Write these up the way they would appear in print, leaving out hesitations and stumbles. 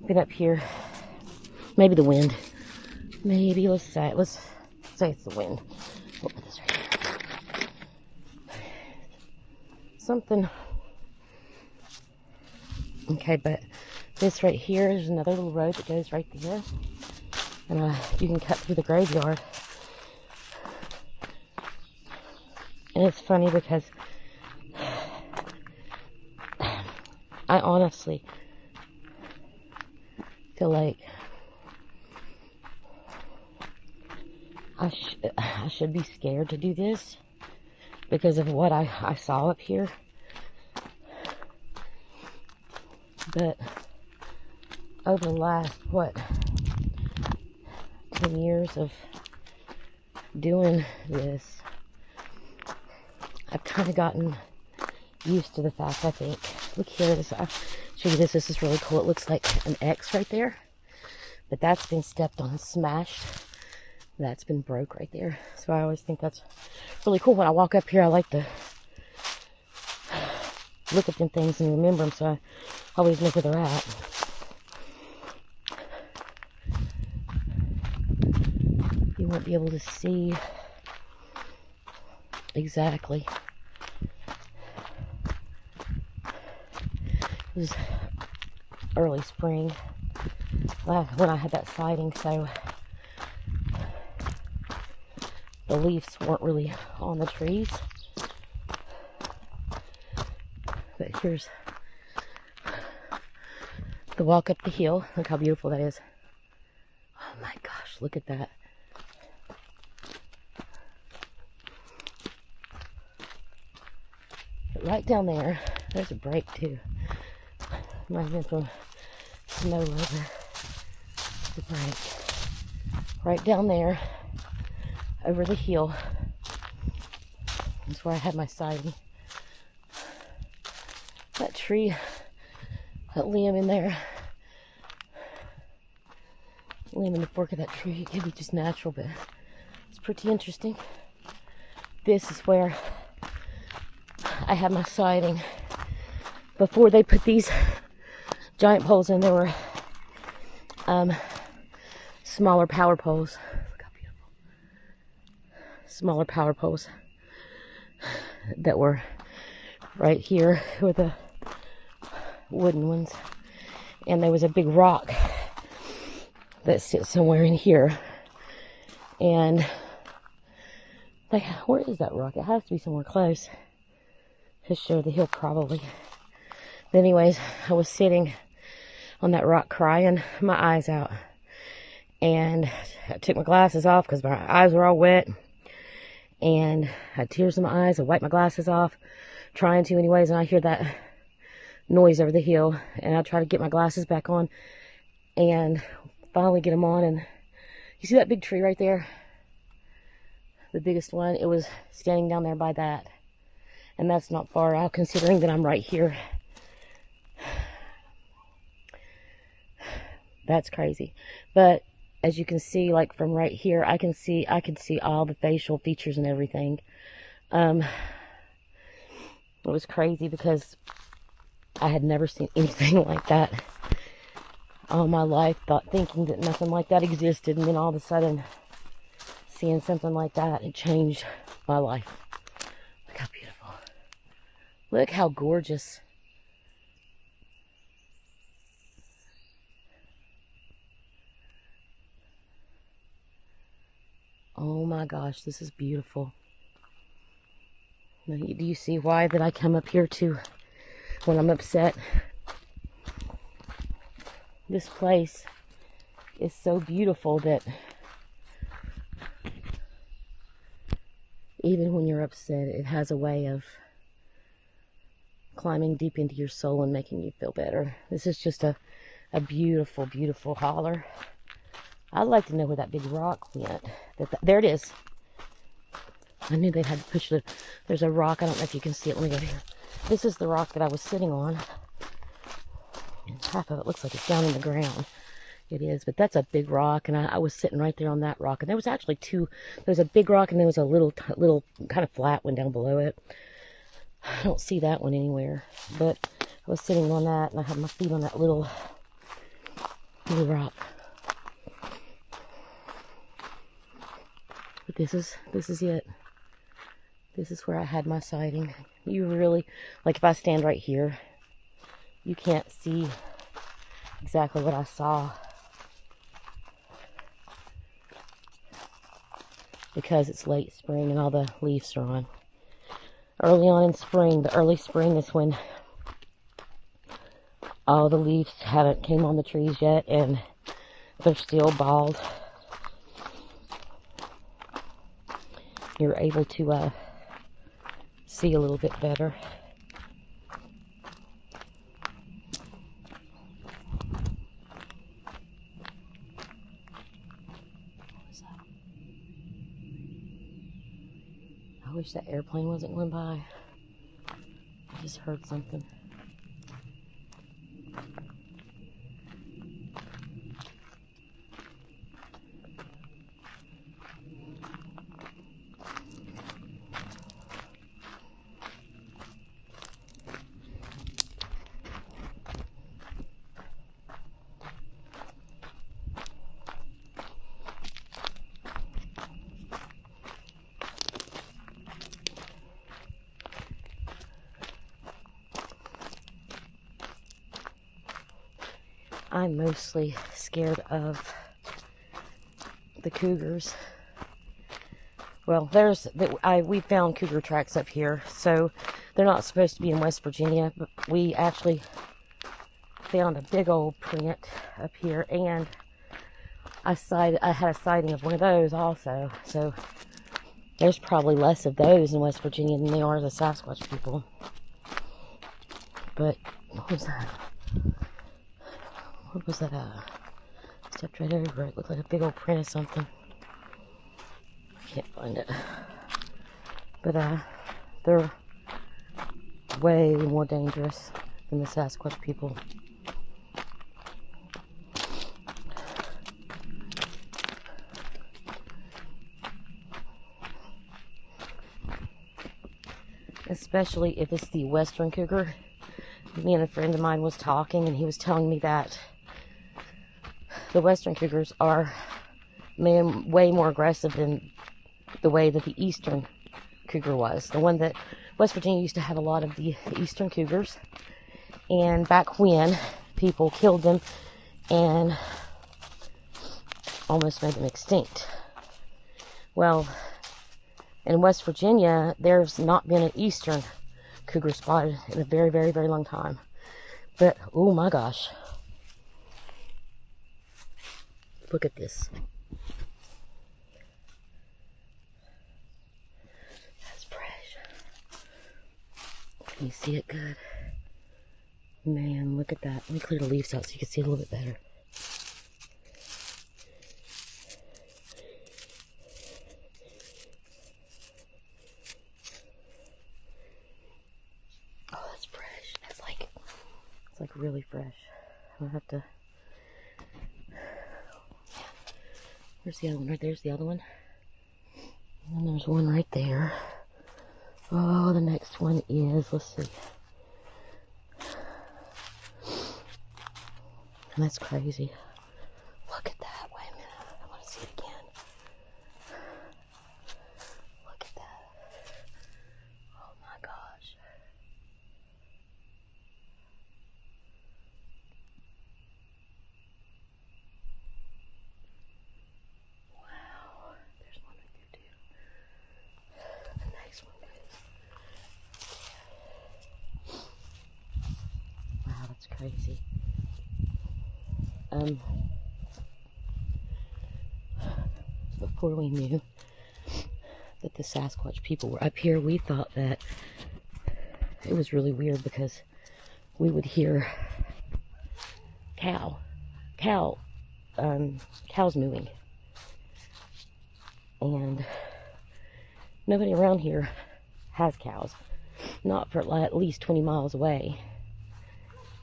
Been up here. Maybe the wind. Maybe, let's say it's the wind. We'll put this right here. Something. Okay, but this right here is another little road that goes right there. And you can cut through the graveyard. And it's funny because I honestly feel like I should be scared to do this because of what I saw up here. But over the last, 10 years of doing this, I've kind of gotten used to the fact, I think. Look here, I'll show you this. This is really cool. It looks like an X right there. But that's been stepped on, smashed. That's been broke right there. So I always think that's really cool. When I walk up here, I like to look at them things and remember them, so I always know where they're at. You won't be able to see exactly. It was early spring when I had that sighting, so the leaves weren't really on the trees. But here's the walk up the hill. Look how beautiful that is. Oh my gosh, look at that. But right down there, there's a break too. Might have been from snow over the break. Right down there, over the hill. That's where I had my sighting. That tree, that limb in there, limb in the fork of that tree, it could be just natural, but it's pretty interesting. This is where I had my sighting. Before they put these giant poles in, there were smaller power poles. Look how beautiful. Smaller power poles that were right here were the wooden ones. And there was a big rock that sits somewhere in here. And where is that rock? It has to be somewhere close to show the hill, probably. But anyways, I was sitting on that rock crying my eyes out. And I took my glasses off because my eyes were all wet. And I had tears in my eyes. I wiped my glasses off, trying to anyways. And I hear that noise over the hill. And I try to get my glasses back on. And finally get them on. And you see that big tree right there? The biggest one. It was standing down there by that. And that's not far out, considering that I'm right here. That's crazy. But as you can see, like from right here, I could see all the facial features and everything. It was crazy because I had never seen anything like that all my life, thinking that nothing like that existed, and then all of a sudden seeing something like that, it changed my life. Look how beautiful. Look how gorgeous. Oh my gosh, this is beautiful. Now, do you see why that I come up here to when I'm upset? This place is so beautiful that even when you're upset, it has a way of climbing deep into your soul and making you feel better. This is just a beautiful, beautiful holler. I'd like to know where that big rock went. There it is. I knew they had to push it. There's a rock. I don't know if you can see it. Let me go here. This is the rock that I was sitting on. And half of it looks like it's down in the ground. It is, but that's a big rock, and I was sitting right there on that rock. And there was actually two. There was a big rock, and there was a little kind of flat one down below it. I don't see that one anywhere, but I was sitting on that, and I had my feet on that little New rock. But this is it. This is where I had my sighting. You really, like if I stand right here, you can't see exactly what I saw because it's late spring and all the leaves are on. Early on in spring, the early spring is when all the leaves haven't came on the trees yet and they're still bald. You're able to see a little bit better. I wish that airplane wasn't going by. I just heard something. I'm mostly scared of the cougars. Well, we found cougar tracks up here, so they're not supposed to be in West Virginia, but we actually found a big old print up here, and I had a sighting of one of those also. So there's probably less of those in West Virginia than there are the Sasquatch people. But what was that? What was that? Stepped right over it. Looked like a big old print of something. Can't find it. But they're way more dangerous than the Sasquatch people. Especially if it's the western cougar. Me and a friend of mine was talking, and he was telling me that the western cougars are way more aggressive than the way that the eastern cougar was. The one that West Virginia used to have a lot of the eastern cougars, and back when people killed them and almost made them extinct. Well, in West Virginia, there's not been an eastern cougar spotted in a very, very, very long time. But, oh my gosh. Look at this. That's fresh. Can you see it good? Man, look at that. Let me clear the leaves out so you can see it a little bit better. Oh, that's fresh. It's like really fresh. I'll have to... Where's the other one? Right there's the other one. And there's one right there. Oh, the next one is, let's see. And that's crazy. Look at that. Wait a minute. I want to see it again. Look at that. Oh my gosh. Wow. There's one right there too. The next one goes. Wow, that's crazy. Before we knew that the Sasquatch people were up here, we thought that it was really weird because we would hear cows mooing, and nobody around here has cows, not for at least 20 miles away.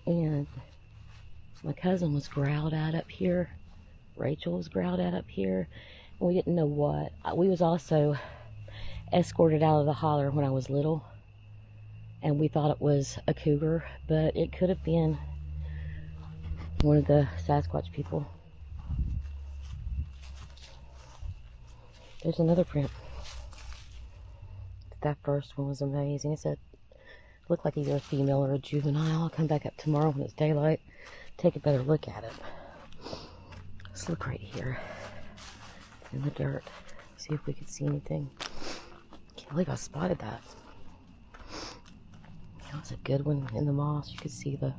And my cousin was growled at up here. Rachel was growled at up here. And we didn't know what. We was also escorted out of the holler when I was little. And we thought it was a cougar. But it could have been One of the Sasquatch people. There's another print. That first one was amazing. It said, looked like either a female or a juvenile. I'll come back up tomorrow when it's daylight, take a better look at it. Let's look right here in the dirt, see if we can see anything. Can't believe I spotted that. That was a good one in the moss. You could see the